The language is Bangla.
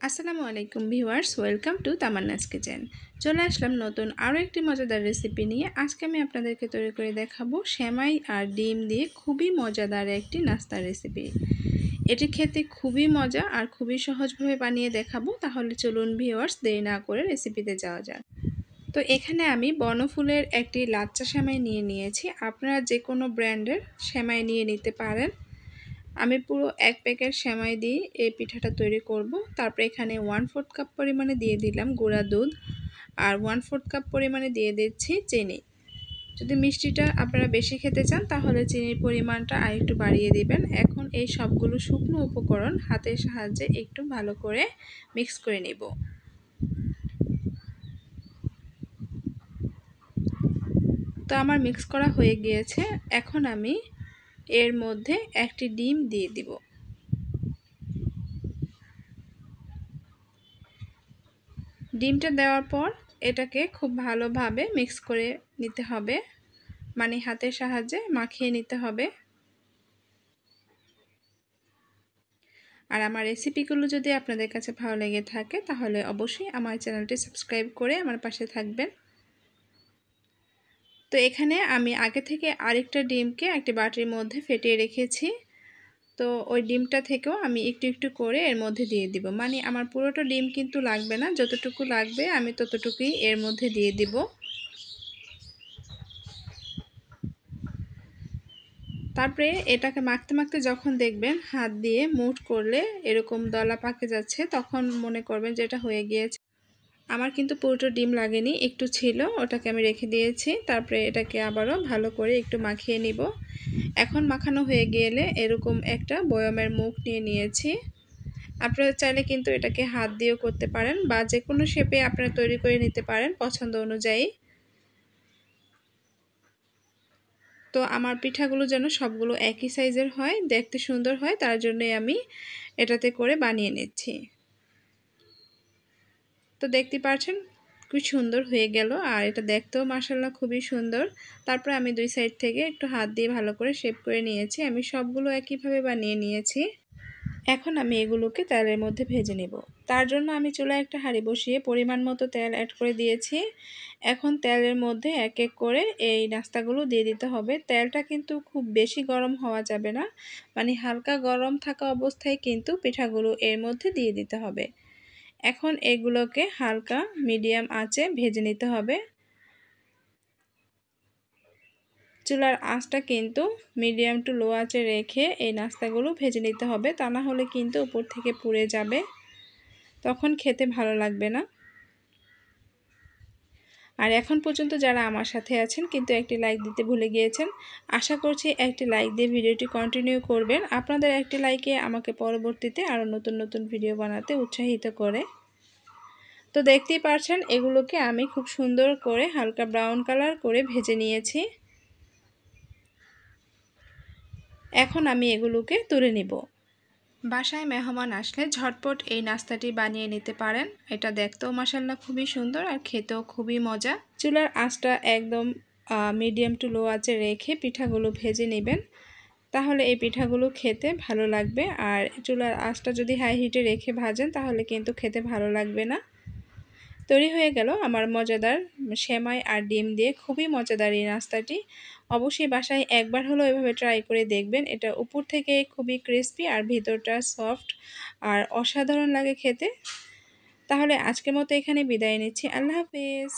আসসালামু আলাইকুম viewers, welcome to Tamanna's kitchen. চলে আসলাম নতুন আরও একটি মজাদার রেসিপি নিয়ে। আজকে আমি আপনাদেরকে তৈরি করে দেখাবো সেমাই আর ডিম দিয়ে খুবই মজাদার একটি নাস্তার রেসিপি। এটি খেতে খুবই মজা আর খুবই সহজভাবে বানিয়ে দেখাবো। তাহলে চলুন ভিউয়ার্স, দেরি না করে রেসিপিতে যাওয়া যাক। তো এখানে আমি বনফুলের একটি লাচ্চা সেমাই নিয়ে নিয়েছি। আপনারা যে কোনো ব্র্যান্ডের সেমাই নিয়ে নিতে পারেন। আমি পুরো এক প্যাকেট সেমাই দিয়ে এই পিঠাটা তৈরি করব। তারপরে এখানে 1/4 কাপ পরিমাণে দিয়ে দিলাম গুঁড়া দুধ আর 1/4 কাপ পরিমাণে দিয়ে দিচ্ছি চিনি। যদি মিষ্টিটা আপনারা বেশি খেতে চান তাহলে চিনির পরিমাণটা আরেকটু বাড়িয়ে দিবেন। এখন এই সবগুলো শুকনো উপকরণ হাতের সাহায্যে একটু ভালো করে মিক্স করে নেব। তো আমার মিক্স করা হয়ে গিয়েছে। এখন আমি এর মধ্যে একটি ডিম দিয়ে দিব। ডিমটা দেওয়ার পর এটাকে খুব ভালোভাবে মিক্স করে নিতে হবে, মানে হাতের সাহায্যে মাখিয়ে নিতে হবে। আর আমার রেসিপিগুলো যদি আপনাদের কাছে ভালো লেগে থাকে তাহলে অবশ্যই আমার চ্যানেলটি সাবস্ক্রাইব করে আমার পাশে থাকবেন। তো এখানে আমি আগে থেকে আরেকটা ডিমকে একটি বাটির মধ্যে ফেটিয়ে রেখেছি। তো ওই ডিমটা থেকেও আমি একটু একটু করে এর মধ্যে দিয়ে দিব, মানে আমার পুরোটা ডিম কিন্তু লাগবে না, যতটুকু লাগবে আমি ততটুকুই এর মধ্যে দিয়ে দিব। তারপরে এটাকে মাখতে মাখতে যখন দেখবেন হাত দিয়ে মুঠ করলে এরকম দলা পাকে যাচ্ছে, তখন মনে করবেন যে এটা হয়ে গিয়েছে। আমার কিন্তু পুরোটা ডিম লাগেনি, একটু ছিল, ওটাকে আমি রেখে দিয়েছি। তারপরে এটাকে আবারও ভালো করে একটু মাখিয়ে নিব। এখন মাখানো হয়ে গেলে এরকম একটা বয়মের মুখ নিয়ে নিয়েছি। আপনারা চাইলে কিন্তু এটাকে হাত দিয়েও করতে পারেন বা যে কোনো শেপে আপনারা তৈরি করে নিতে পারেন পছন্দ অনুযায়ী। তো আমার পিঠাগুলো যেন সবগুলো একই সাইজের হয়, দেখতে সুন্দর হয়, তার জন্যই আমি এটাতে করে বানিয়ে নিচ্ছি। তো দেখতে পাচ্ছেন কি সুন্দর হয়ে গেল, আর এটা দেখতেও মাশাআল্লাহ খুবই সুন্দর। তারপর আমি দুই সাইড থেকে একটু হাত দিয়ে ভালো করে শেপ করে নিয়েছি। আমি সবগুলো একইভাবে বানিয়ে নিয়েছি। এখন আমি এগুলোকে তেলের মধ্যে ভেজে নেব। তার জন্য আমি চুলায় একটা হাঁড়ি বসিয়ে পরিমাণ মতো তেল অ্যাড করে দিয়েছি। এখন তেলের মধ্যে এক এক করে এই নাস্তাগুলো দিয়ে দিতে হবে। তেলটা কিন্তু খুব বেশি গরম হওয়া যাবে না, মানে হালকা গরম থাকা অবস্থায় কিন্তু পিঠাগুলো এর মধ্যে দিয়ে দিতে হবে। এখন এগুলোকে হালকা মিডিয়াম আঁচে ভেজে নিতে হবে। চুলার আঁচটা কিন্তু মিডিয়াম টু লো আঁচে রেখে এই নাস্তাগুলো ভেজে নিতে হবে, তা না হলে কিন্তু উপর থেকে পুড়ে যাবে, তখন খেতে ভালো লাগবে না। আর এখন পর্যন্ত যারা আমার সাথে আছেন কিন্তু একটি লাইক দিতে ভুলে গিয়েছেন, আশা করছি একটি লাইক দিয়ে ভিডিওটি কন্টিনিউ করবেন। আপনাদের একটি লাইকে আমাকে পরবর্তীতে আরও নতুন নতুন ভিডিও বানাতে উৎসাহিত করে। তো দেখতেই পাচ্ছেন এগুলোকে আমি খুব সুন্দর করে হালকা ব্রাউন কালার করে ভেজে নিয়েছি। এখন আমি এগুলোকে তুলে নিব। বাসায় মেহমান আসলে ঝটপট এই নাস্তাটি বানিয়ে নিতে পারেন। এটা দেখতেও মাশাআল্লাহ খুবই সুন্দর আর খেতেও খুবই মজা। চুলার আঁচটা একদম মিডিয়াম টু লো আঁচে রেখে পিঠাগুলো ভেজে নেবেন, তাহলে এই পিঠাগুলো খেতে ভালো লাগবে। আর চুলার আঁচটা যদি হাই হিটে রেখে ভাজেন তাহলে কিন্তু খেতে ভালো লাগবে না। তৈরি হয়ে গেল আমার মজাদার সেমাই আর ডিম দিয়ে খুবই মজাদার এই নাস্তাটি। অবশ্যই বাসায় একবার হলেও এভাবে ট্রাই করে দেখবেন। এটা উপর থেকে খুবই ক্রিস্পি আর ভিতরটা সফট আর অসাধারণ লাগে খেতে। তাহলে আজকের মতো এখানে বিদায় নিচ্ছি। আল্লাহ হাফেজ।